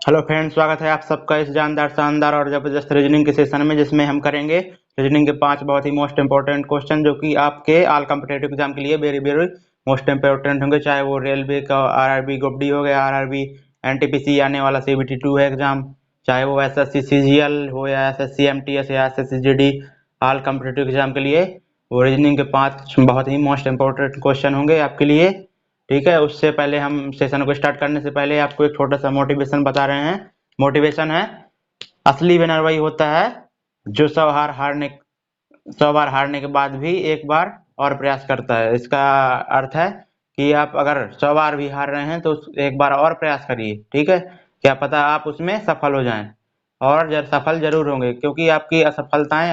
Hello friends, स्वागत है आप सबका इस जानदार शानदार और जबरदस्त रीजनिंग के सेशन में, जिसमें हम करेंगे रीजनिंग के 5 बहुत ही मोस्ट इंपॉर्टेंट क्वेश्चन जो कि आपके ऑल कॉम्पिटेटिव एग्जाम के लिए वेरी वेरी मोस्ट इंपॉर्टेंट होंगे। चाहे वो रेलवे का आरआरबी ग्रुप डी हो गया, आरआरबी एनटीपीसी आने वाला सीबीटी 2 है एग्जाम, चाहे वो एसएससी सीजीएल हो या एसएससी एमटीएस या SSC GD, all competitive exam के लिए वो रीजनिंग के 5 बहुत ही मोस्ट इंपॉर्टेंट क्वेश्चन होंगे आपके लिए। ठीक है, उससे पहले हम सेशन को स्टार्ट करने से पहले आपको एक छोटा सा मोटिवेशन बता रहे हैं। मोटिवेशन है, असली विनर वही होता है जो 100 बार हारने के बाद भी एक बार और प्रयास करता है। इसका अर्थ है कि आप अगर 100 बार भी हार रहे हैं तो एक बार और प्रयास करिए। ठीक है, क्या पता आप उसमें सफल हो जाएं, और सफल जरूर होंगे, क्योंकि आपकी असफलताएं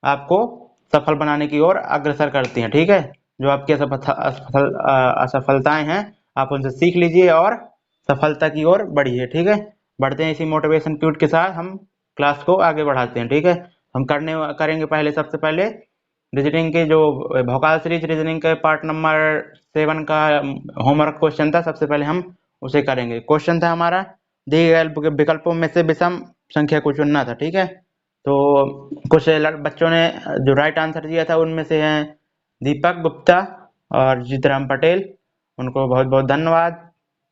आपको सफल बनाने की ओर अग्रसर करती हैं। ठीक है, जो आपकी असफलताएं हैं आप उनसे सीख लीजिए और सफलता की ओर बढ़िए। ठीक है, बढ़ते हैं इसी मोटिवेशन क्यूट के साथ, हम क्लास को आगे बढ़ाते हैं। ठीक है, हम करेंगे पहले, सबसे पहले रीजनिंग के जो भोकाल सीरीज रीजनिंग के पार्ट नंबर 7 का होमवर्क क्वेश्चन था, सबसे पहले हम उसे करेंगे। क्वेश्चन था हमारा, दिए गए विकल्पों में से विषम संख्या को चुनना था। ठीक है, तो कुछ बच्चों ने जो राइट आंसर दिया था उनमें से हैं दीपक गुप्ता और जीतराम पटेल। उनको बहुत बहुत धन्यवाद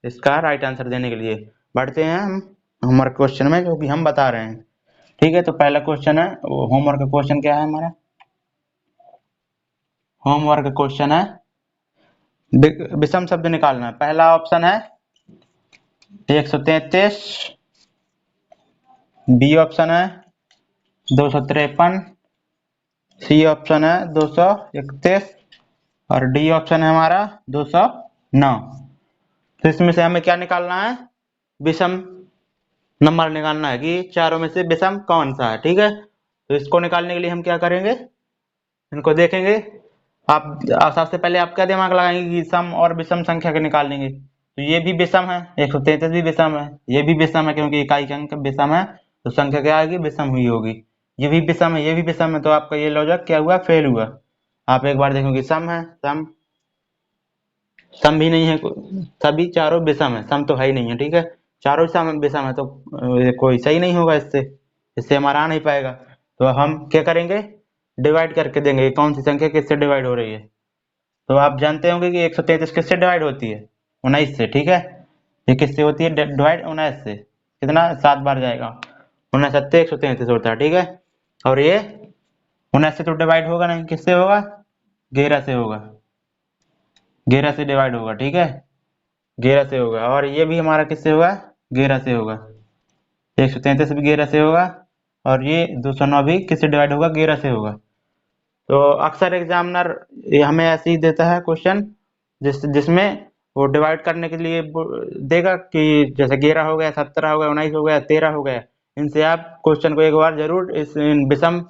इसका राइट आंसर देने के लिए। बढ़ते हैं हम होमवर्क क्वेश्चन में जो कि हम बता रहे हैं। ठीक है, तो पहला क्वेश्चन है, वो होमवर्क क्वेश्चन क्या है हमारा? होमवर्क क्वेश्चन है विषम शब्द निकालना। पहला ऑप्शन है 133, बी ऑप्शन है 253, सी ऑप्शन है 231 और डी ऑप्शन है हमारा 209। तो इसमें से हमें क्या निकालना है? विषम नंबर निकालना है कि चारों में से विषम कौन सा है। ठीक है, तो इसको निकालने के लिए हम क्या करेंगे, इनको देखेंगे। आप सबसे पहले आप क्या दिमाग लगाएंगे कि सम और विषम संख्या के निकालेंगे, तो ये भी विषम है, 133 भी विषम है, ये भी विषम है क्योंकि इकाई के अंक विषम है, तो संख्या क्या आएगी? विषम हुई होगी। ये भी विषम है, ये भी विषम है, तो आपका ये लॉजिक क्या हुआ? फेल हुआ। आप एक बार देखोगे सम है, सम सम भी नहीं है, सभी चारों विषम है, सम तो है ही नहीं है। ठीक है, चारों सम विषम है तो कोई सही नहीं होगा, इससे इससे हमारा आ नहीं पाएगा। तो हम क्या करेंगे? डिवाइड करके देंगे कौन सी संख्या किससे डिवाइड हो रही है। तो आप जानते होंगे कि 133 किससे डिवाइड होती है? 19 से। ठीक है, ये किससे होती है डिवाइड? 19 से। कितना? 7 बार जाएगा, 19 सत्ते 133 होता है। ठीक है, और ये 19 से तो डिवाइड होगा नहीं, किससे होगा? 11 से होगा, 11 से डिवाइड होगा। ठीक है, 11 से होगा, और ये भी हमारा किससे होगा? 11 से होगा। 133 भी 11 से होगा, और ये 209 भी किससे डिवाइड होगा? 11 से होगा। तो अक्सर एग्जामिनर हमें ऐसे ही देता है क्वेश्चन जिसमें वो डिवाइड करने के लिए देगा कि जैसे 11 हो गया, 17 हो गया, 19 हो गया, 13 हो गया। इनसे आप क्वेश्चन को एक बार जरूर इस विषम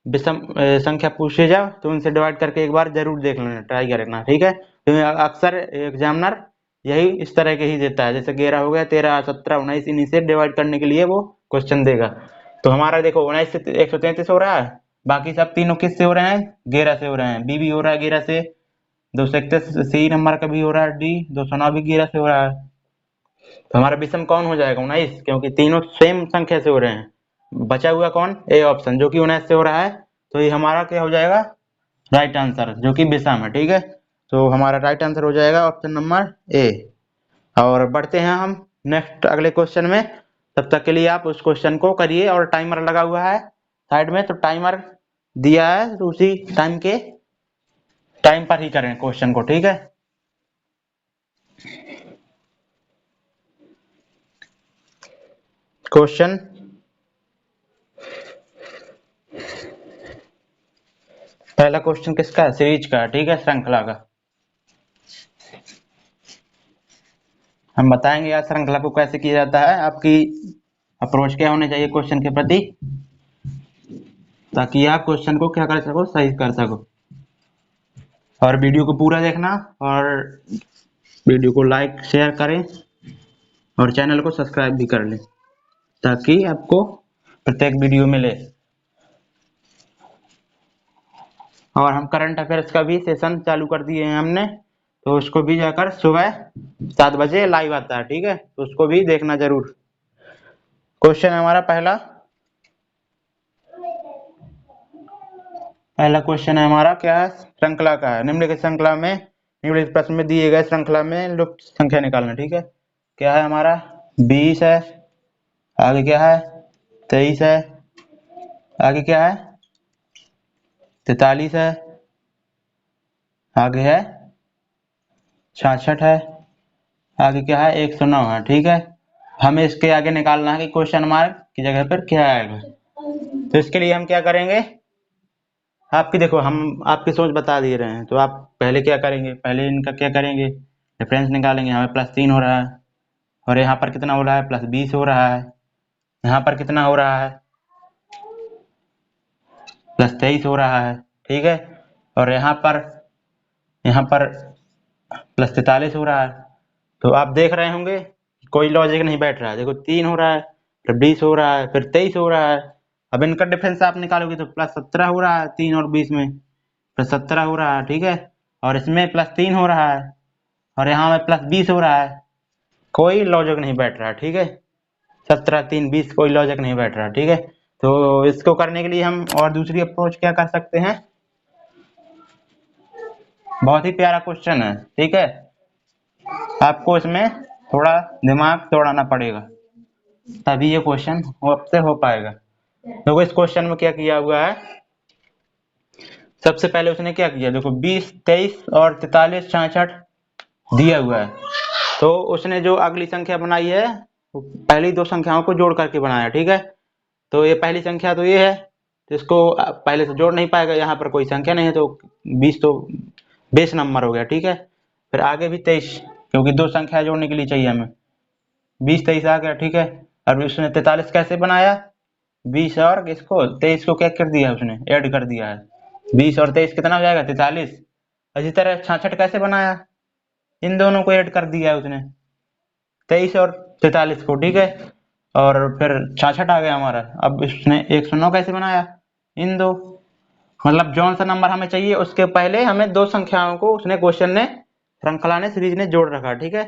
विषम संख्या पूछे जाओ तो उनसे डिवाइड करके एक बार जरूर देख लेना, ट्राई करना। ठीक है, तो अक्सर एग्जामिनर यही इस तरह के ही देता है, जैसे 11 हो गया, 13, 17, 19, इन्हीं से डिवाइड करने के लिए वो क्वेश्चन देगा। तो हमारा देखो 19 से 133 हो रहा है, बाकी सब तीनों किससे हो रहे हैं? 11 से हो रहे हैं। बी भी हो रहा है 11 से, 231 सी नंबर का भी हो रहा है, डी 209 भी 11 से हो रहा है। तो हमारा विषम कौन हो जाएगा? 19, क्योंकि तीनों सेम संख्या से हो रहे हैं। बचा हुआ कौन? ए ऑप्शन, जो कि 19 से हो रहा है। तो ये हमारा क्या हो जाएगा? राइट आंसर, जो कि विषम है। ठीक है, तो हमारा राइट आंसर हो जाएगा ऑप्शन नंबर ए। और बढ़ते हैं हम नेक्स्ट अगले क्वेश्चन में। तब तक के लिए आप उस क्वेश्चन को करिए, और टाइमर लगा हुआ है साइड में, तो टाइमर दिया है तो उसी टाइम पर ही करें क्वेश्चन को। ठीक है, क्वेश्चन पहला क्वेश्चन किसका है? सीरीज का। ठीक है, श्रृंखला का। हम बताएंगे यार श्रृंखला को कैसे किया जाता है, आपकी अप्रोच क्या होनी चाहिए क्वेश्चन के प्रति, ताकि आप क्वेश्चन को क्या कर सको? सही कर सको। और वीडियो को पूरा देखना, और वीडियो को लाइक शेयर करें, और चैनल को सब्सक्राइब भी कर लें, ताकि आपको प्रत्येक वीडियो मिले। और हम करंट अफेयर्स का भी सेशन चालू कर दिए हैं हमने, तो उसको भी जाकर सुबह 7 बजे लाइव आता है, ठीक है, तो उसको भी देखना जरूर। क्वेश्चन हमारा पहला क्वेश्चन है हमारा, क्या है, श्रृंखला का है। निम्नलिखित श्रृंखला में, निम्नलिखित प्रश्न में दिए गए श्रृंखला में लुप्त संख्या निकालना, ठीक है। क्या है हमारा, 20 है, आगे क्या है, 23 है, आगे क्या है, 43 है, आगे है 66 है, आगे क्या है 109 है, ठीक है। हमें इसके आगे निकालना है कि क्वेश्चन मार्क की जगह पर क्या आएगा। तो इसके लिए हम क्या करेंगे, आपकी देखो, हम आपकी सोच बता दे रहे हैं, तो आप पहले क्या करेंगे, पहले इनका क्या करेंगे, डिफरेंस निकालेंगे। हमें +3 हो रहा है, और यहाँ पर कितना हो रहा है, +20 हो रहा है, यहाँ पर कितना हो रहा है, +23 हो रहा है, ठीक है, और यहाँ पर +43 हो रहा है। तो आप देख रहे होंगे कोई लॉजिक नहीं बैठ रहा है। देखो 3 हो रहा है, फिर 20 हो रहा है, फिर 23 हो रहा है। अब इनका डिफरेंस आप निकालोगे तो +17 हो रहा है, 3 और 20 में +17 हो रहा है, ठीक है, और इसमें +3 हो रहा है, और यहाँ में +20 हो रहा है। कोई लॉजिक नहीं बैठ रहा, ठीक है, 17 3 20 कोई लॉजिक नहीं बैठ रहा, ठीक है। तो इसको करने के लिए हम और दूसरी अप्रोच क्या कर सकते हैं, बहुत ही प्यारा क्वेश्चन है, ठीक है, आपको इसमें थोड़ा दिमाग दौड़ाना पड़ेगा, तभी ये क्वेश्चन आपसे हो पाएगा। देखो इस क्वेश्चन में क्या किया हुआ है, सबसे पहले उसने क्या किया, देखो 20 23 और 43 66 दिया हुआ है, तो उसने जो अगली संख्या बनाई है वो पहली दो संख्याओं को जोड़ करके बनाया, ठीक है। तो ये पहली संख्या तो ये है, तो इसको पहले से जोड़ नहीं पाएगा, यहाँ पर कोई संख्या नहीं है, तो 20 तो बेस नंबर हो गया, ठीक है। फिर आगे भी 23, क्योंकि दो संख्या जोड़ने के लिए चाहिए हमें, 20 23 आ गया, ठीक है। और उसने 43 कैसे बनाया, 20 और इसको 23 को क्या कर दिया, उसने ऐड कर दिया है, 20 और 23 कितना हो जाएगा, 43। इसी तरह 66 कैसे बनाया, इन दोनों को ऐड कर दिया है उसने, 23 और 43 को, ठीक है, और फिर 66 आ गया हमारा। अब इसने 109 कैसे बनाया, इन दो, मतलब जौन सा नंबर हमें चाहिए उसके पहले हमें दो संख्याओं को उसने क्वेश्चन ने, श्रृंखला ने, सीरीज ने जोड़ रखा, ठीक है।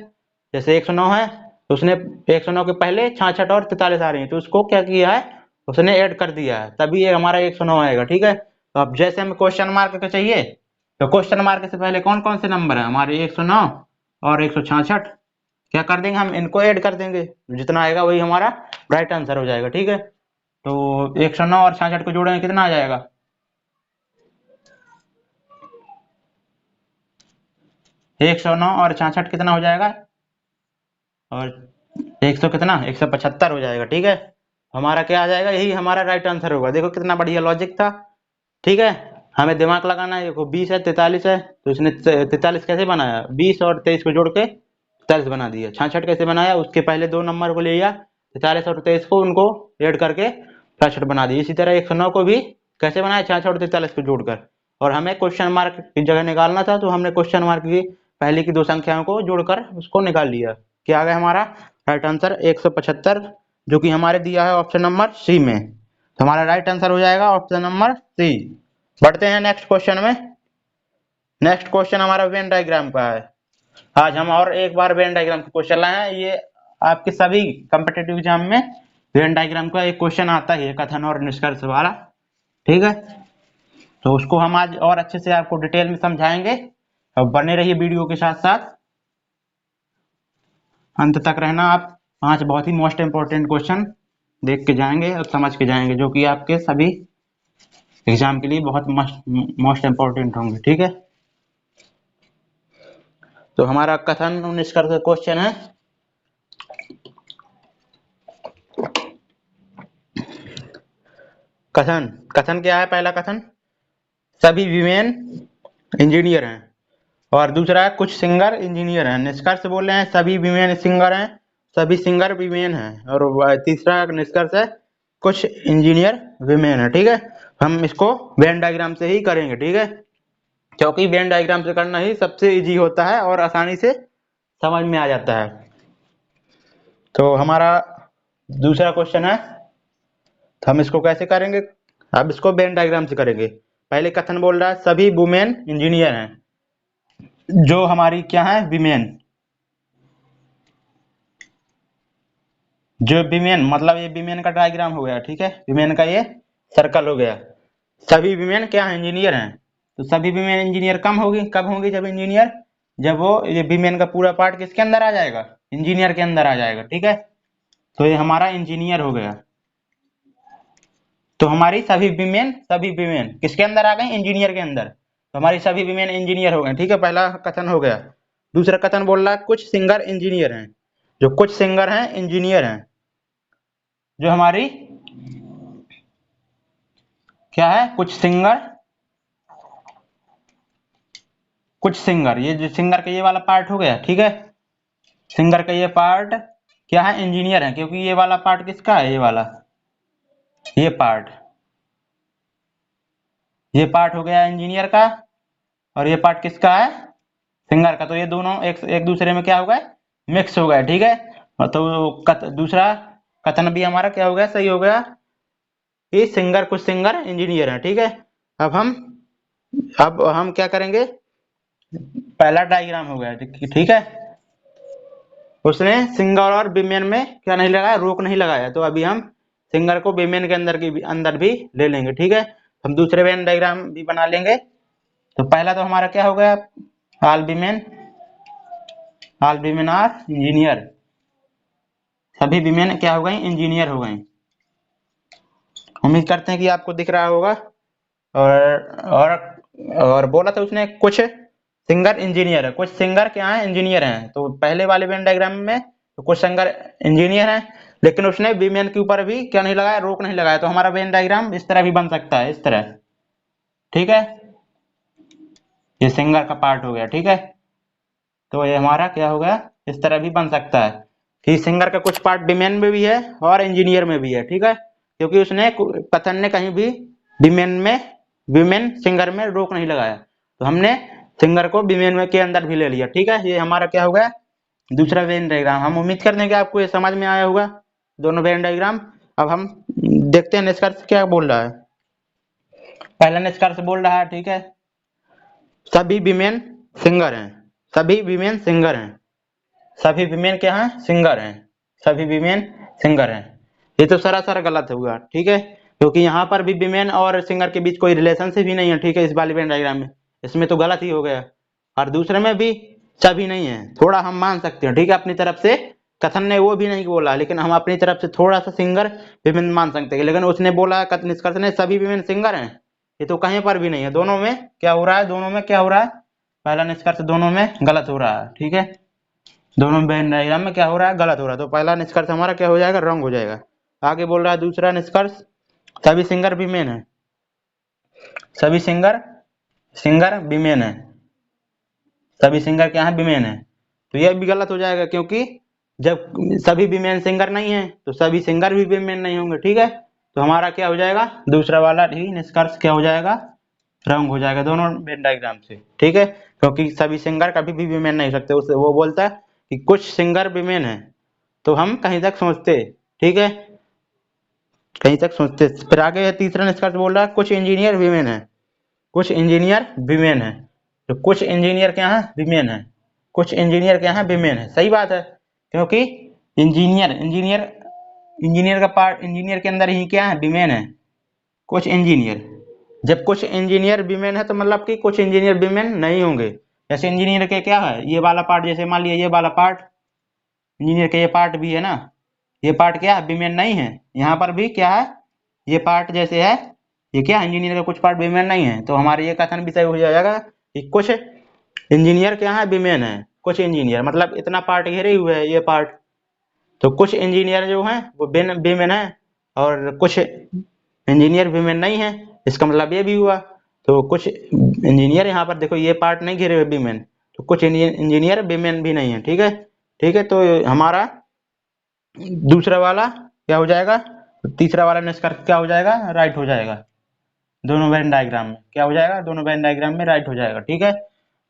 जैसे 109 है तो उसने 109 के पहले 66 और 43 आ रही है, तो उसको क्या किया है, उसने ऐड कर दिया है, तभी ये हमारा 109 आएगा, ठीक है। तो अब जैसे हमें क्वेश्चन मार्क का चाहिए, तो क्वेश्चन मार्क से पहले कौन कौन से नंबर है हमारे, 109 और 166, क्या कर देंगे हम, इनको ऐड कर देंगे, जितना आएगा वही हमारा राइट आंसर हो जाएगा, ठीक है। तो 109 और 66 को जोड़ेंगे कितना आ जाएगा, 109 और 66 कितना हो जाएगा, और 100 कितना, 175 हो जाएगा, ठीक है। हमारा क्या आ जाएगा, यही हमारा राइट आंसर होगा। देखो कितना बढ़िया लॉजिक था, ठीक है। हमें दिमाग लगाना है, देखो 20 है 43 है, तो इसने 43 कैसे बनाया, 20 और 23 को जोड़ के 43 बना दिया। 66 कैसे बनाया, उसके पहले दो नंबर को ले लिया, 43 और 23 को, उनको ऐड करके 66 बना दिया। इसी तरह 109 को भी कैसे बनाया, 66 और 43 को जोड़कर, और हमें क्वेश्चन मार्क की जगह निकालना था, तो हमने क्वेश्चन मार्क की पहले की दो संख्याओं को जोड़कर उसको निकाल लिया। क्या आ गया हमारा राइट आंसर 175, जो कि हमारे दिया है ऑप्शन नंबर सी में। तो हमारा राइट आंसर हो जाएगा ऑप्शन नंबर सी। बढ़ते हैं नेक्स्ट क्वेश्चन में। नेक्स्ट क्वेश्चन हमारा वेन डायग्राम का है। आज हम और एक बार वेन डायग्राम का क्वेश्चन लाए हैं। ये आपके सभी कॉम्पिटिटिव एग्जाम में वेन डायग्राम का एक क्वेश्चन आता ही है, कथन और निष्कर्ष वाला, ठीक है। तो उसको हम आज और अच्छे से आपको डिटेल में समझाएंगे, और बने रहिए वीडियो के साथ साथ, अंत तक रहना आप। 5 बहुत ही मोस्ट इंपोर्टेंट क्वेश्चन देख के जाएंगे और समझ के जाएंगे, जो कि आपके सभी एग्जाम के लिए बहुत मोस्ट इंपोर्टेंट होंगे, ठीक है। तो हमारा कथन और निष्कर्ष क्वेश्चन है, कथन, कथन क्या है, पहला कथन, सभी विमेन इंजीनियर हैं, और दूसरा है कुछ सिंगर इंजीनियर हैं। निष्कर्ष बोल रहे हैं सभी विमेन सिंगर हैं, सभी सिंगर विमेन हैं, और तीसरा निष्कर्ष है कुछ इंजीनियर विमेन है, ठीक है। हम इसको वेन डायग्राम से ही करेंगे, ठीक है, क्योंकि वेन डायग्राम से करना ही सबसे इजी होता है और आसानी से समझ में आ जाता है। तो हमारा दूसरा क्वेश्चन है, तो हम इसको कैसे करेंगे, अब इसको वेन डायग्राम से करेंगे। पहले कथन बोल रहा है सभी वुमेन इंजीनियर हैं, जो हमारी क्या है विमेन, जो विमेन मतलब ये विमेन का डायग्राम हो गया, ठीक है, विमेन का ये सर्कल हो गया। सभी विमेन क्या है इंजीनियर हैं, तो सभी विमेन इंजीनियर कब होंगी जब इंजीनियर, जब वो ये विमेन का पूरा पार्ट किसके अंदर आ जाएगा, इंजीनियर के अंदर आ जाएगा, ठीक है। तो ये हमारा इंजीनियर हो गया। तो हमारी सभी विमेन किसके अंदर आ गई, इंजीनियर के अंदर। तो हमारी सभी विमेन इंजीनियर हो गए, ठीक है, पहला कथन हो गया। दूसरा कथन बोल रहा है कुछ सिंगर इंजीनियर हैं, जो कुछ सिंगर हैं इंजीनियर हैं, जो हमारी क्या है, कुछ सिंगर, ये जो सिंगर का ये वाला पार्ट हो गया, ठीक है, सिंगर का ये पार्ट क्या है, इंजीनियर है, क्योंकि ये वाला पार्ट किसका है, ये पार्ट, ये पार्ट हो गया इंजीनियर का, और ये पार्ट किसका है, सिंगर का। तो ये दोनों एक दूसरे में क्या हो गए, मिक्स हो गए, ठीक है। और तो दूसरा कथन भी हमारा क्या हो गया, सही हो गया, ये कुछ सिंगर इंजीनियर है, ठीक है। अब हम क्या करेंगे, पहला डायग्राम हो गया, ठीक है, उसने सिंगर और विमेन में क्या नहीं लगाया, रोक नहीं लगाया, तो अभी हम सिंगर को विमेन के अंदर भी ले लेंगे, ठीक है। हम दूसरे वेन डायग्राम भी बना लेंगे। तो पहला तो हमारा क्या हो गया, ऑल विमेन आर इंजीनियर, सभी विमेन क्या हो गई, इंजीनियर हो गई। उम्मीद करते हैं कि आपको दिख रहा होगा। और और बोला था उसने कुछ सिंगर इंजीनियर है, कुछ सिंगर क्या है, इंजीनियर हैं। तो पहले वाले वेन डायग्राम में तो कुछ सिंगर इंजीनियर हैं, लेकिन उसने विमेन के ऊपर भी क्या नहीं लगाया, रोक नहीं लगाया। तो हमारा वेन डायग्राम इस तरह भी बन सकता है, इस तरह, ठीक है, ये सिंगर का पार्ट हो गया, ठीक है। तो ये हमारा क्या हो गया, इस तरह भी बन सकता है कि सिंगर का कुछ पार्ट विमेन में भी है और इंजीनियर में भी है, ठीक है, क्योंकि उसने कथन ने कहीं भी विमेन सिंगर में रोक नहीं लगाया। तो हमने सिंगर को विमेन में के अंदर भी ले लिया, ठीक है। ये हमारा क्या हो गया, दूसरा वेन डायग्राम। हम उम्मीद करते हैं कि आपको ये समझ में आया होगा, दोनों वेन डायग्राम। अब हम देखते हैं निष्कर्ष क्या बोल रहा है। पहला निष्कर्ष बोल रहा है, ठीक है, सभी विमेन सिंगर हैं, सभी विमेन सिंगर हैं, सभी विमेन क्या हैं, सिंगर हैं, सभी विमेन सिंगर हैं। ये तो सरासर गलत हुआ, ठीक है, क्योंकि यहाँ पर भी विमेन और सिंगर के बीच कोई रिलेशनशिप ही नहीं है, ठीक है, इस वाली वेन डायग्राम में, इसमें तो गलत ही हो गया। और दूसरे में भी सभी नहीं है, थोड़ा हम मान सकते हैं, ठीक है, अपनी तरफ से कथन ने वो भी नहीं बोला, लेकिन हम अपनी तरफ से थोड़ा सा सिंगर विमेन मान सकते हैं। लेकिन उसने बोला निष्कर्ष ने सभी विमेन सिंगर हैं, ये तो कहीं पर भी नहीं है। दोनों में क्या हो रहा है, दोनों में क्या हो रहा है, पहला निष्कर्ष दोनों में गलत हो रहा है, ठीक है, दोनों वेन डायग्राम में क्या हो रहा है, गलत हो रहा है। तो पहला निष्कर्ष हमारा क्या हो जाएगा, रॉन्ग हो जाएगा। आगे बोल रहा है दूसरा निष्कर्ष, सभी सिंगर विमेन है, सभी सिंगर विमेन है, सभी सिंगर क्या है, विमेन है। तो यह भी गलत हो जाएगा, क्योंकि जब सभी विमेन सिंगर नहीं है तो सभी सिंगर भी विमेन नहीं होंगे, ठीक है। तो हमारा क्या हो जाएगा, दूसरा वाला ही निष्कर्ष क्या हो जाएगा, रॉन्ग हो जाएगा दोनों वेन डायग्राम से, ठीक है, क्योंकि सभी सिंगर कभी भी विमेन नहीं सकते। उससे वो बोलता है कि कुछ सिंगर विमेन है, तो हम कहीं तक सोचते, ठीक है, कहीं तक सोचते। फिर आगे है तीसरा निष्कर्ष बोल रहा है कुछ इंजीनियर विमेन है, कुछ इंजीनियर विमेन है। तो कुछ इंजीनियर क्या है, विमेन है, कुछ इंजीनियर क्या है, विमेन है, सही बात है, क्योंकि इंजीनियर का पार्ट, इंजीनियर के अंदर ही क्या है, विमेन है, कुछ इंजीनियर। जब कुछ इंजीनियर विमेन है तो मतलब कि कुछ इंजीनियर विमेन नहीं होंगे। जैसे इंजीनियर के क्या है, ये वाला पार्ट, जैसे मान लिया ये वाला पार्ट इंजीनियर का ये पार्ट भी है ना, ये पार्ट क्या है, विमेन नहीं है। यहाँ पर भी क्या है, ये पार्ट जैसे है, ये क्या है, इंजीनियर का कुछ पार्ट विमेन नहीं है। तो हमारे ये कथन भी सही हो जाएगा कि कुछ इंजीनियर क्या है, विमेन है, कुछ इंजीनियर मतलब इतना पार्ट घेरे हुए है ये पार्ट। तो कुछ इंजीनियर जो हैं वो विमेन है, और कुछ इंजीनियर विमेन नहीं है, इसका मतलब ये भी हुआ। तो कुछ इंजीनियर, यहाँ पर देखो ये पार्ट नहीं घेरे हुए विमेन, तो कुछ इंजीनियर विमेन भी नहीं है, ठीक है, ठीक है। तो हमारा दूसरा वाला क्या हो जाएगा, तीसरा वाला निष्कर्ष क्या हो जाएगा, राइट हो जाएगा, दोनों वेन डायग्राम में क्या हो जाएगा, दोनों वेन डायग्राम में राइट हो जाएगा, ठीक है।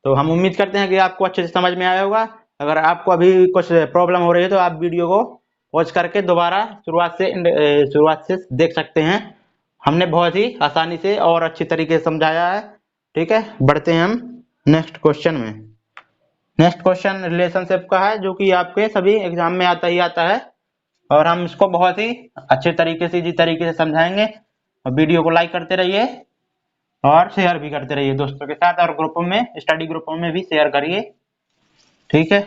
तो हम उम्मीद करते हैं कि आपको अच्छे से समझ में आया होगा। अगर आपको अभी कुछ प्रॉब्लम हो रही है तो आप वीडियो को पॉज करके दोबारा शुरुआत से देख सकते हैं। हमने बहुत ही आसानी से और अच्छी तरीके से समझाया है, ठीक है। बढ़ते हैं हम नेक्स्ट क्वेश्चन में। नेक्स्ट क्वेश्चन रिलेशनशिप का है, जो कि आपके सभी एग्जाम में आता ही आता है, और हम इसको बहुत ही अच्छे तरीके से, इजी तरीके से समझाएंगे। और वीडियो को लाइक करते रहिए और शेयर भी करते रहिए दोस्तों के साथ, और ग्रुपों में, स्टडी ग्रुपों में भी शेयर करिए, ठीक है।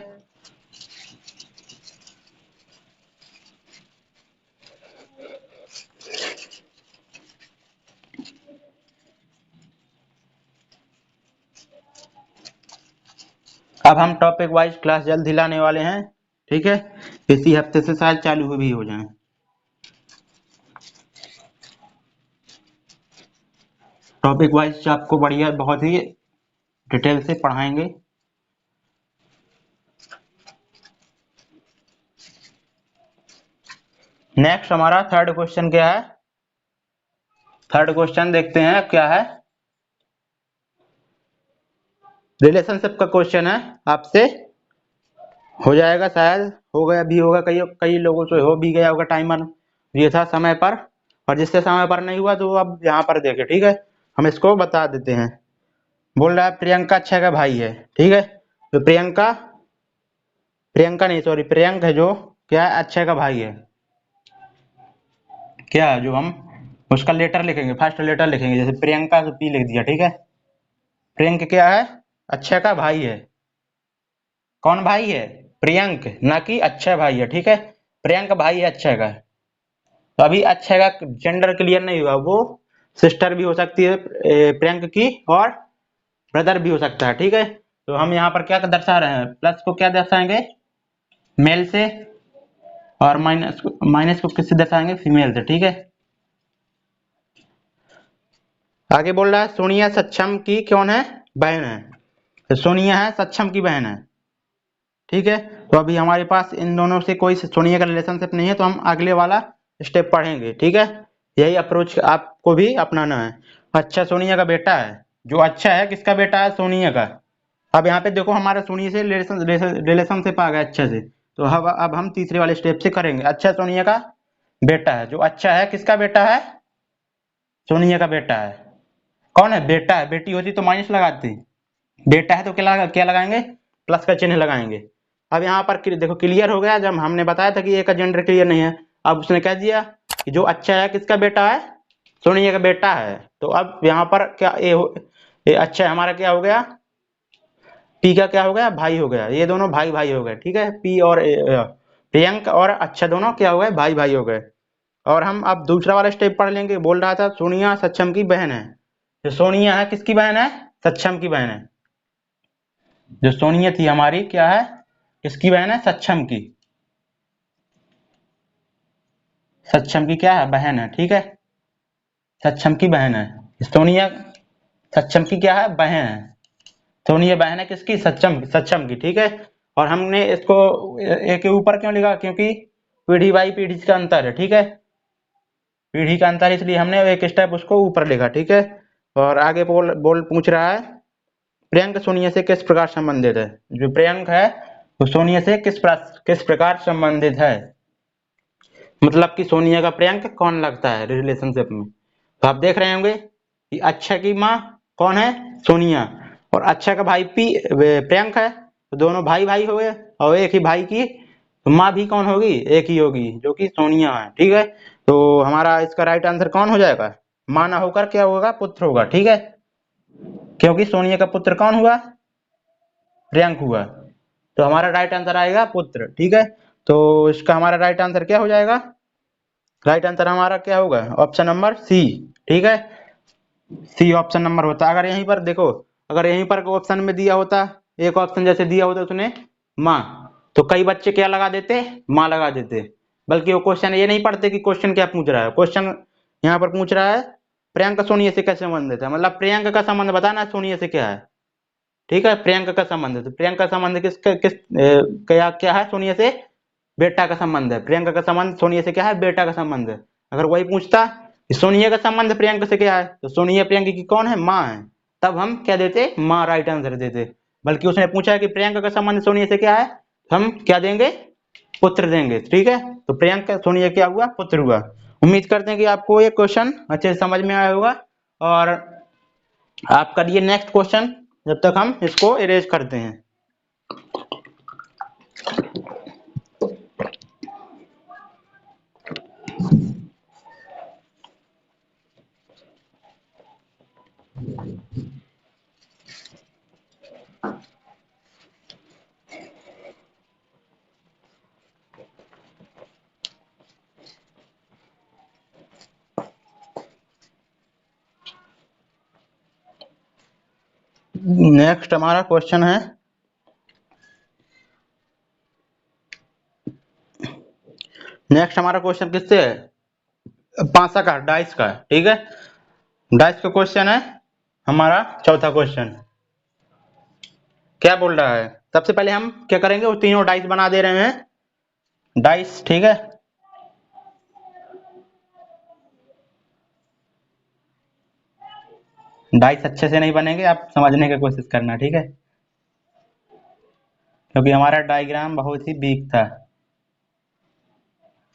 अब हम टॉपिक वाइज क्लास जल्द ही लाने वाले हैं, ठीक है। इसी हफ्ते से शायद चालू भी हो जाए। टॉपिक वाइज आपको बढ़िया बहुत ही डिटेल से पढ़ाएंगे। नेक्स्ट हमारा थर्ड क्वेश्चन क्या है? थर्ड क्वेश्चन देखते हैं क्या है। रिलेशनशिप का क्वेश्चन है, आपसे हो जाएगा, शायद हो गया भी होगा, कई कई लोगों से हो भी गया होगा। टाइमर ये था समय पर, और जिससे समय पर नहीं हुआ तो अब यहाँ पर देखे, ठीक है। हम इसको बता देते हैं। बोल रहा है प्रियंका अक्षय का भाई है, ठीक है। तो प्रियंका नहीं, सॉरी, प्रियंक है जो क्या है, अक्षय का भाई है। क्या है जो हम उसका लेटर लिखेंगे, फर्स्ट लेटर लिखेंगे, जैसे प्रियंका से पी लिख दिया, ठीक है। प्रियंक क्या है, अक्षय का भाई है। कौन भाई है? प्रियंक, ना कि अक्षय भाई है, ठीक है। प्रियंक भाई है अक्षय का। तो अभी अक्षय का जेंडर क्लियर नहीं हुआ, वो सिस्टर भी हो सकती है प्रियंक की, और ब्रदर भी हो सकता है, ठीक है। तो हम यहाँ पर क्या दर्शा रहे हैं, प्लस को क्या दर्शाएंगे, मेल से, और माइनस को किससे दर्शाएंगे, फीमेल से, ठीक है। आगे बोल रहा है सोनिया सक्षम की कौन है, बहन है। तो सोनिया है सक्षम की बहन है, ठीक है। तो अभी हमारे पास इन दोनों से कोई सोनिया का रिलेशनशिप नहीं है, तो हम अगले वाला स्टेप पढ़ेंगे, ठीक है। यही अप्रोच आपको भी अपनाना है। अच्छा, सोनिया का बेटा है, जो अच्छा है किसका बेटा है, सोनिया का। अब यहाँ पे देखो हमारा सोनिया से रिलेशनशिप आ गया अच्छा से, तो अब हम तीसरे वाले स्टेप से करेंगे। अच्छा सोनिया का बेटा है, जो अच्छा है किसका बेटा है, सोनिया का बेटा है। कौन है, बेटा है, बेटी होती तो माइनस लगाती, बेटा है तो क्या लगाएंगे, प्लस का चिन्ह लगाएंगे। अब यहाँ पर देखो क्लियर हो गया, जब हमने बताया था कि ये का जेंडर क्लियर नहीं है। अब उसने कह दिया कि जो अच्छा है किसका बेटा है, सोनिया का बेटा है। तो अब यहाँ पर क्या ये अच्छा हमारा क्या हो गया, पी का क्या हो गया, भाई हो गया। ये दोनों भाई भाई हो गए, ठीक है। पी और प्रियंक और अच्छा दोनों क्या हो गए, भाई भाई हो गए। और हम अब दूसरा वाला स्टेप पढ़ लेंगे। बोल रहा था सोनिया सक्षम की बहन है। जो सोनिया है किसकी बहन है, सक्षम की बहन है। जो सोनिया थी हमारी क्या है, किसकी बहन है, सक्षम की। सक्षम की क्या है, बहन है, ठीक है। सक्षम की बहन है सोनिया, सक्षम की क्या है, बहन है। सोनिया बहन है किसकी, सक्षम सक्षम की, ठीक है। और हमने इसको एक के ऊपर क्यों लिखा, क्योंकि पीढ़ी बाई पीढ़ी का अंतर है, ठीक है। पीढ़ी का अंतर, इसलिए हमने एक स्टेप उसको ऊपर लिखा, ठीक है। और आगे बोल बोल पूछ रहा है प्रियंक सोनिया से किस प्रकार संबंधित है। जो प्रियंक है वो सोनिया से किस प्रकार संबंधित है, मतलब कि सोनिया का प्रियंक कौन लगता है रिलेशनशिप में। तो आप देख रहे होंगे कि अक्षय की माँ कौन है, सोनिया, और अक्षय का भाई प्रियंक है। तो दोनों भाई भाई हो गए, और एक ही भाई की माँ भी कौन होगी, एक ही होगी, जो कि सोनिया है, ठीक है। तो हमारा इसका राइट आंसर कौन हो जाएगा, माँ ना होकर क्या होगा, पुत्र होगा, ठीक है। क्योंकि सोनिया का पुत्र कौन हुआ, प्रियंक हुआ। तो हमारा राइट आंसर आएगा पुत्र, ठीक है। तो इसका हमारा राइट आंसर क्या हो जाएगा, राइट आंसर हमारा क्या होगा, ऑप्शन नंबर सी, ठीक है। सी ऑप्शन नंबर होता। अगर यहीं पर देखो, अगर यहीं पर ऑप्शन में दिया होता, एक ऑप्शन जैसे दिया होता उसने माँ, तो कई बच्चे क्या लगा देते, माँ लगा देते। बल्कि वो क्वेश्चन ये नहीं पढ़ते कि क्वेश्चन क्या पूछ रहा है। क्वेश्चन यहाँ पर पूछ रहा है प्रियंका सोनिया से कैसे संबंधित है, मतलब प्रियंका का संबंध बताना है सोनिया से क्या है, ठीक है। प्रियंका का संबंध, तो प्रियंका का संबंध क्या क्या है, सोनिया से बेटा का संबंध है। प्रियंका का संबंध सोनिया से क्या है, बेटा का संबंध है। अगर वही पूछता कि सोनिया का संबंध प्रियंका से क्या है, तो सोनिया प्रियंका की कौन है, माँ है, तब हम क्या देते, माँ राइट आंसर देते। बल्कि उसने पूछा है कि प्रियंका का संबंध सोनिया से क्या है, तो हम क्या देंगे, पुत्र देंगे, ठीक है। तो प्रियंका सोनिया क्या हुआ, पुत्र हुआ। उम्मीद करते हैं कि आपको ये क्वेश्चन अच्छे से समझ में आया होगा, और आप करिए नेक्स्ट क्वेश्चन जब तक हम इसको इरेज करते हैं। नेक्स्ट हमारा क्वेश्चन है, नेक्स्ट हमारा क्वेश्चन किससे है, पांचा का, डाइस का, ठीक है। डाइस का क्वेश्चन है हमारा चौथा क्वेश्चन। क्या बोल रहा है, सबसे पहले हम क्या करेंगे, वो तीनों डाइस बना दे रहे हैं, डाइस, ठीक है। डाइस अच्छे से नहीं बनेंगे, आप समझने की कोशिश करना, ठीक है, क्योंकि हमारा डायग्राम बहुत ही वीक था।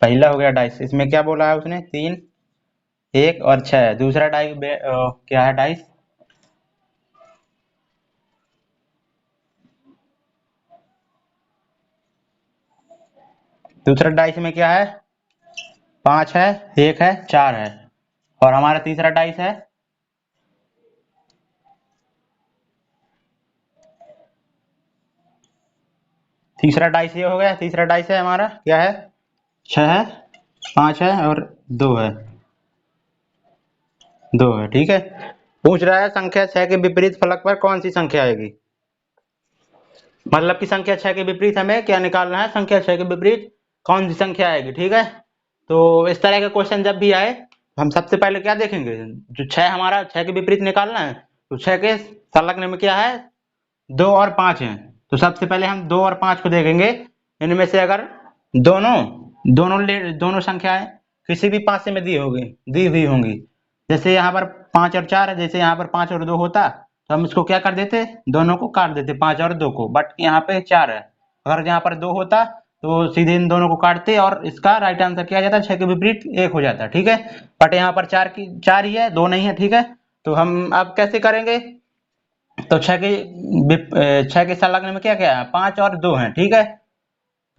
पहला हो गया डाइस, इसमें क्या बोला है उसने, 3, 1 और 6। दूसरा डाइस क्या है, डाइस दूसरा डाइस में क्या है, 5 है, 1 है, 4 है। और हमारा तीसरा डाइस है, तीसरा डाइस ये हो गया, तीसरा डाइस है हमारा क्या है, 6 है, 5 है और 2 है, 2 है, ठीक है। पूछ रहा है संख्या 6 के विपरीत फलक पर कौन सी संख्या आएगी। मतलब कि संख्या 6 के विपरीत हमें क्या निकालना है, संख्या 6 के विपरीत कौन सी संख्या आएगी, ठीक है। तो इस तरह का क्वेश्चन जब भी आए, हम सबसे पहले क्या देखेंगे, जो 6 हमारा 6 के विपरीत निकालना है, तो 6 के संलग्न में क्या है, 2 और 5 है। तो सबसे पहले हम 2 और 5 को देखेंगे, इनमें से अगर दोनों दोनों संख्याएं किसी भी पासे में दी हुई होंगी, जैसे यहाँ पर 5 और 4 है, जैसे यहाँ पर 5 और 2 होता तो हम इसको क्या कर देते, दोनों को काट देते, 5 और 2 को, बट यहाँ पे 4 है। अगर यहाँ पर 2 होता तो सीधे इन दोनों को काटते और इसका राइट आंसर क्या आ जाता, 6 के विपरीत 1 हो जाता, ठीक है। बट यहाँ पर 4 ही है, 2 नहीं है, ठीक है। तो हम अब कैसे करेंगे, तो 6 के संलग्न में क्या क्या है, 5 और 2 है, ठीक है।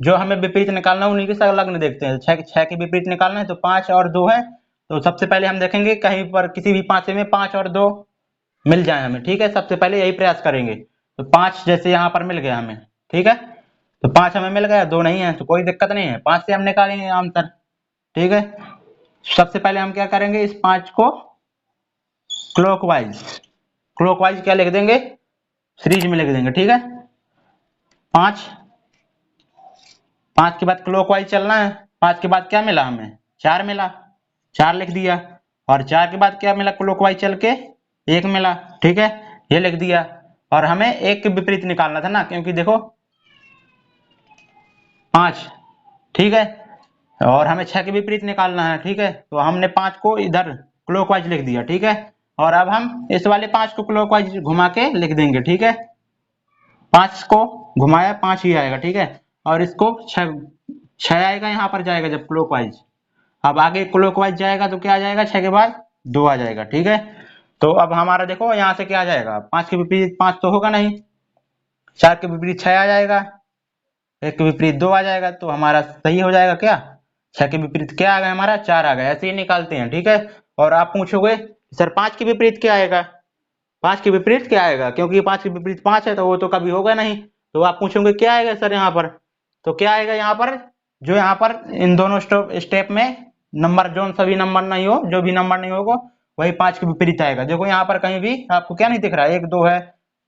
जो हमें विपरीत निकालना है उन्हीं के संलग्न देखते हैं, 6 के विपरीत निकालना है तो 5 और 2 है। तो सबसे पहले हम देखेंगे कहीं पर किसी भी पासे में 5 और 2 मिल जाए हमें, ठीक है, सबसे पहले यही प्रयास करेंगे। तो 5 जैसे यहाँ पर मिल गया हमें, ठीक है, तो 5 हमें मिल गया, 2 नहीं है तो कोई दिक्कत नहीं है, 5 से हम निकालेंगे आंसर, ठीक है। सबसे पहले हम क्या करेंगे, इस 5 को क्लॉकवाइज क्लॉकवाइज क्या लिख देंगे, सीरीज में लिख देंगे, ठीक है। 5 5 के बाद क्लॉकवाइज चलना है, 5 के बाद क्या मिला हमें, 4 मिला, 4 लिख दिया। और 4 के बाद क्या मिला, क्लॉकवाइज चल के 1 मिला, ठीक है, ये लिख दिया। और हमें 1 के विपरीत निकालना था ना, क्योंकि देखो 5, ठीक है, और हमें 6 के विपरीत निकालना है, ठीक है। तो हमने 5 को इधर क्लॉकवाइज लिख दिया, ठीक है। और अब हम इस वाले 5 को क्लॉकवाइज घुमा के लिख देंगे, ठीक है। 5 को घुमाया 5 ही आएगा, ठीक है। और इसको 6 आएगा, यहाँ पर जाएगा जब क्लॉकवाइज। अब आगे क्लॉकवाइज जाएगा तो क्या आ जाएगा, 6 के बाद 2 आ जाएगा, ठीक है। तो अब हमारा देखो यहाँ से क्या आ जाएगा, 5 के विपरीत 5 तो होगा नहीं, 4 के विपरीत 6 आ जाएगा, 1 के विपरीत 2 आ जाएगा, तो हमारा सही हो जाएगा क्या, 6 के विपरीत क्या आ गया हमारा, 4 आ गया। ऐसे ही निकालते हैं, ठीक है। और आप पूछोगे सर 5 के विपरीत क्या आएगा, 5 के विपरीत क्या आएगा, क्योंकि 5 के विपरीत 5 है तो वो तो कभी होगा नहीं। तो आप पूछोगे क्या आएगा सर यहाँ पर, तो क्या आएगा यहाँ पर, जो यहाँ पर इन दोनों स्टेप में नंबर, जो सभी नंबर नहीं हो, जो भी नंबर नहीं होगा वही 5 के विपरीत आएगा। देखो यहाँ पर कहीं भी आपको क्या नहीं दिख रहा है, 1 2 है,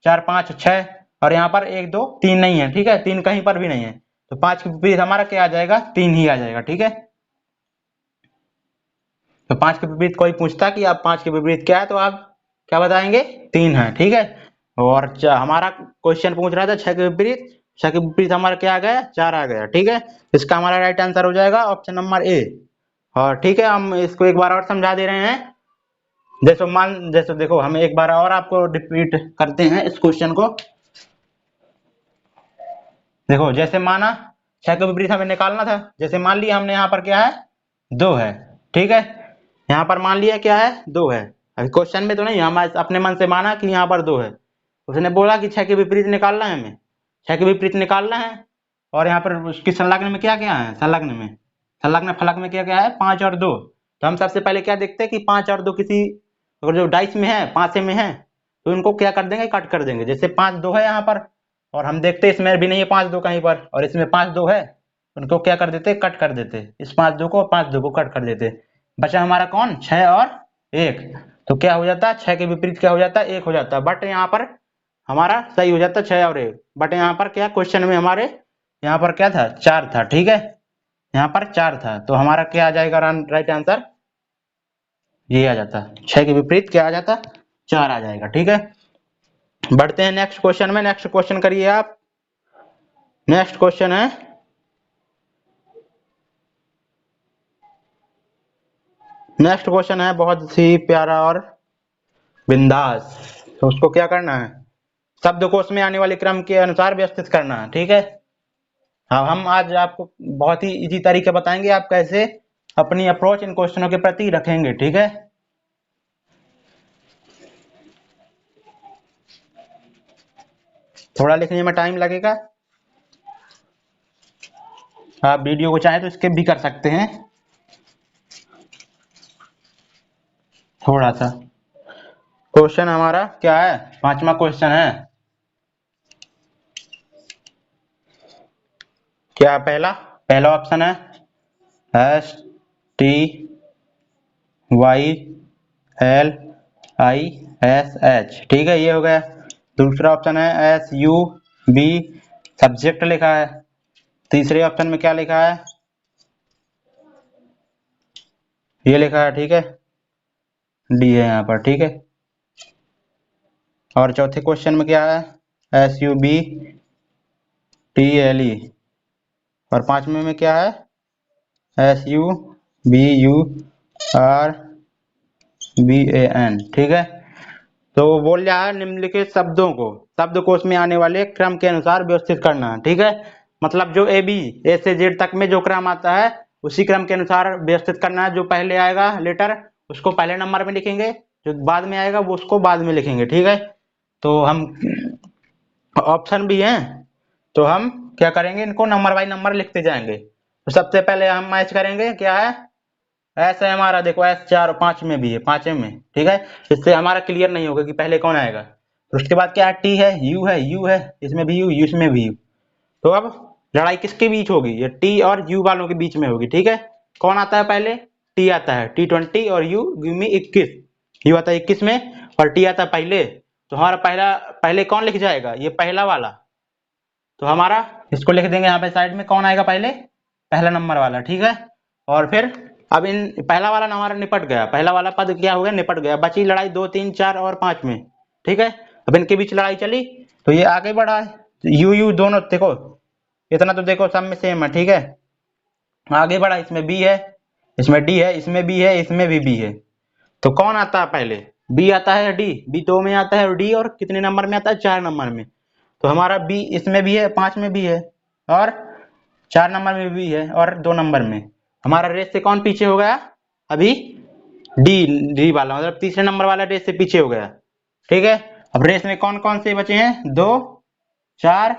4 5 6, और यहाँ पर 1 2 3 नहीं है, ठीक है, 3 कहीं पर भी नहीं है। तो 5 के विपरीत हमारा क्या आ जाएगा, 3 ही आ जाएगा, ठीक है। तो 5 के विपरीत कोई पूछता कि आप 5 के विपरीत क्या है, तो आप क्या बताएंगे, 3 है, ठीक है। और हमारा क्वेश्चन पूछ रहा था 6 के विपरीत, 6 के विपरीत हमारा क्या आ गया, 4 आ गया, ठीक है। इसका हमारा राइट आंसर हो जाएगा ऑप्शन नंबर ए। और ठीक है, हम इसको एक बार और समझा दे रहे हैं। जैसे देखो, हम एक बार और आपको रिपीट करते हैं इस क्वेश्चन को। देखो जैसे माना 6 के विपरीत हमें निकालना था, जैसे मान लिया हमने यहाँ पर क्या है, 2 है, ठीक है। यहाँ पर मान लिया क्या है, 2 है। अभी क्वेश्चन में तो नहीं, हम अपने मन से माना कि यहाँ पर 2 है। उसने बोला कि 6 के विपरीत निकालना है हमें, 6 के विपरीत निकालना है। और यहाँ पर उसकी संलग्न में क्या क्या है, संलग्न फलक में क्या क्या है, 5 और 2। तो हम सबसे पहले क्या देखते हैं कि 5 और 2 किसी अगर जो डाइस में है, पांचे में है, तो इनको क्या कर देंगे, कट कर देंगे। जैसे 5 2 है यहाँ पर, और हम देखते हैं इसमें भी नहीं है 5 2 कहीं पर, और इसमें 5 2 है, उनको क्या कर देते, कट कर देते। इस 5 2 को 5 2 को कट कर देते। बचा हमारा कौन, 6 और 1। तो क्या हो जाता है, 6 के विपरीत क्या हो जाता है, 1 हो जाता है। बट यहाँ पर हमारा सही हो जाता है 6 और 1। बट यहाँ पर क्या क्वेश्चन में हमारे यहाँ पर क्या था, 4 था। ठीक है, यहाँ पर 4 था, तो हमारा क्या आ जाएगा राइट आंसर, ये आ जाता। 6 के विपरीत क्या आ जाता, 4 आ जाएगा। ठीक है, बढ़ते हैं नेक्स्ट क्वेश्चन में। नेक्स्ट क्वेश्चन करिए आप। नेक्स्ट क्वेश्चन है, नेक्स्ट क्वेश्चन है बहुत ही प्यारा और बिंदास। तो उसको क्या करना है, शब्दकोश में आने वाले क्रम के अनुसार व्यवस्थित करना है। ठीक है, हाँ, हम आज आपको बहुत ही इजी तरीके बताएंगे आप कैसे अपनी अप्रोच इन क्वेश्चनों के प्रति रखेंगे। ठीक है, थोड़ा लिखने में टाइम लगेगा, आप वीडियो को चाहे तो स्किप भी कर सकते हैं थोड़ा सा। क्वेश्चन हमारा क्या है, 5वां क्वेश्चन है। क्या पहला ऑप्शन है STYLISH। ठीक है, ये हो गया। दूसरा ऑप्शन है SUB, सब्जेक्ट लिखा है। तीसरे ऑप्शन में क्या लिखा है, ये लिखा है। ठीक है, डी है यहाँ पर। ठीक है, और चौथे क्वेश्चन में क्या है, SUBTLE, और पांचवें में क्या है, SUBURBAN। ठीक है, तो वो बोल रहा है निम्नलिखित शब्दों को शब्दकोश में आने वाले क्रम के अनुसार व्यवस्थित करना। ठीक है, मतलब जो ए से जेड तक में जो क्रम आता है उसी क्रम के अनुसार व्यवस्थित करना है। जो पहले आएगा लेटर उसको पहले नंबर में लिखेंगे, जो बाद में आएगा वो उसको बाद में लिखेंगे। ठीक है, तो हम ऑप्शन भी हैं, तो हम क्या करेंगे, इनको नंबर बाई नंबर लिखते जाएंगे। तो सबसे पहले हम मैच करेंगे, क्या है, एस है हमारा, देखो एस 4 और 5 में भी है, 5 में। ठीक है, इससे हमारा क्लियर नहीं होगा कि पहले कौन आएगा। तो उसके बाद क्या है, टी है, यू है, इसमें भी यू, इसमें भी यू। तो अब लड़ाई किसके बीच होगी, ये टी और यू वालों के बीच में होगी। ठीक है, कौन आता है पहले, टी आता है, T20, और यू गिव मी 21, यू आता है 21 में, और टी आता है पहले। तो हमारा पहले कौन लिख जाएगा, ये पहला वाला। तो हमारा इसको लिख देंगे यहाँ पे साइड में, कौन आएगा पहले, पहला नंबर वाला। ठीक है, और फिर अब इन पहला वाला हमारा निपट गया, पहला वाला पद क्या हो गया, निपट गया। बची लड़ाई 2 3 4 और 5 में। ठीक है, अब इनके बीच लड़ाई चली तो ये आगे बढ़ा है, यू दोनों देखो, इतना तो देखो सब में सेम है। ठीक है, आगे बढ़ा, इसमें बी है, इसमें डी है, इसमें बी है, इसमें भी बी है। तो कौन आता है पहले, बी आता है, डी, बी 2 में आता है, और डी और कितने नंबर में आता है, 4 नंबर में। तो हमारा बी इसमें भी है, 5 में भी है, और 4 नंबर में भी है, और 2 नंबर में। हमारा रेस से कौन पीछे हो गया, अभी डी वाला, मतलब तीसरे नंबर वाला रेस से पीछे हो गया। ठीक है, अब रेस में कौन कौन से बचे हैं, 2 4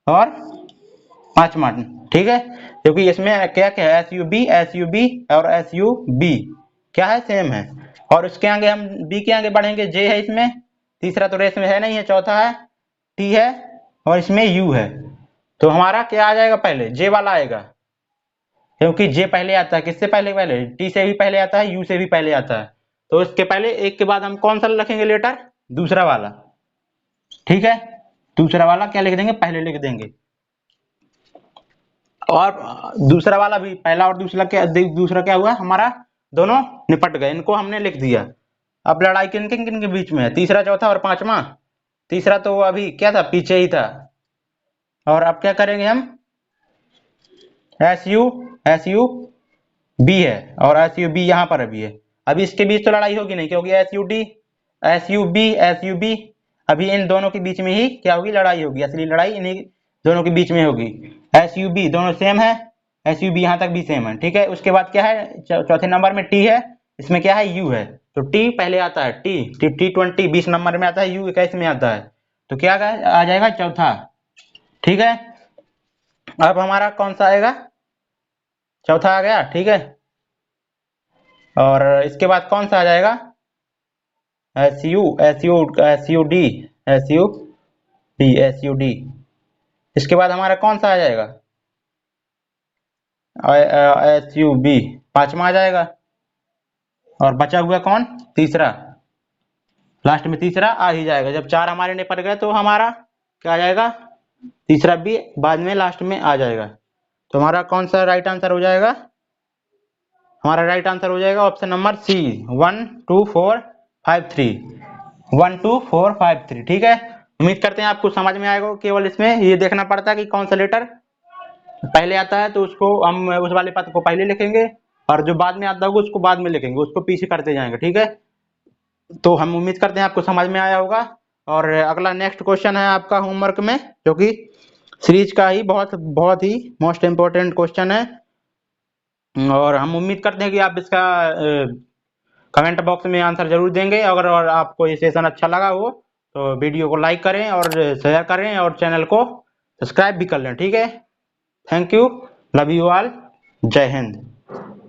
और 5वां। ठीक है, क्योंकि इसमें क्या क्या है, SUB और SUB क्या है, सेम है। और उसके आगे हम बी के आगे बढ़ेंगे, जे है इसमें, तीसरा तो रेस में है नहीं है, चौथा है टी है, और इसमें यू है। तो हमारा क्या आ जाएगा, पहले जे वाला आएगा, क्योंकि जे पहले आता है, किससे पहले, टी से भी पहले आता है, यू से भी पहले आता है। तो इसके पहले एक के बाद हम कौन सा रखेंगे लेटर, दूसरा वाला। ठीक है, दूसरा वाला क्या लिख देंगे, पहले लिख देंगे। और दूसरा वाला भी, पहला और दूसरा क्या हुआ हमारा, दोनों निपट गए, इनको हमने लिख दिया। अब लड़ाई किन किन किन के बीच में है, तीसरा चौथा और 5वां। तीसरा तो अभी क्या था, पीछे ही था। और अब क्या करेंगे हम, SU बी है, और SUB यहाँ पर अभी है। अभी इसके बीच तो लड़ाई होगी नहीं, क्योंकि SUB अभी इन दोनों के बीच में ही क्या होगी, लड़ाई होगी। असली लड़ाई इन्हीं दोनों के बीच में होगी। SUB दोनों सेम है, SUB यहाँ तक भी सेम है। ठीक है, उसके बाद क्या है, चौथे नंबर में टी है, इसमें क्या है, यू है। तो टी पहले आता है, T20 20 नंबर में आता है, यू 21 में आता है। तो क्या आ जाएगा, चौथा। ठीक है, अब हमारा कौन सा आएगा, चौथा आ गया। ठीक है, और इसके बाद कौन सा आ जाएगा, S U S U S U D S U D S U D. इसके बाद हमारा कौन सा आ जाएगा, एस यू बी, पांचवा आ जाएगा। और बचा हुआ कौन, तीसरा, लास्ट में तीसरा आ ही जाएगा। जब चार हमारे निपट गए तो हमारा क्या आ जाएगा, तीसरा भी बाद में लास्ट में आ जाएगा। तो हमारा कौन सा राइट आंसर हो जाएगा, हमारा राइट आंसर हो जाएगा ऑप्शन नंबर सी, 1 2 4 5 3, 1 2 4 5 3। ठीक है, उम्मीद करते हैं आपको समझ में आएगा। केवल इसमें ये देखना पड़ता है कि कौन सा लेटर पहले आता है, तो उसको हम उस वाले पद को पहले लिखेंगे, और जो बाद में आता होगा उसको बाद में लिखेंगे, उसको पीछे करते जाएंगे। ठीक है, तो हम उम्मीद करते हैं आपको समझ में आया होगा। और अगला नेक्स्ट क्वेश्चन है आपका होमवर्क में, जो कि सीरीज का ही बहुत बहुत ही मोस्ट इम्पोर्टेंट क्वेश्चन है। और हम उम्मीद करते हैं कि आप इसका कमेंट बॉक्स में आंसर जरूर देंगे। अगर और आपको ये सेशन अच्छा लगा हो तो वीडियो को लाइक करें और शेयर करें और चैनल को सब्सक्राइब भी कर लें। ठीक है, thank you, love you all, जय हिंद।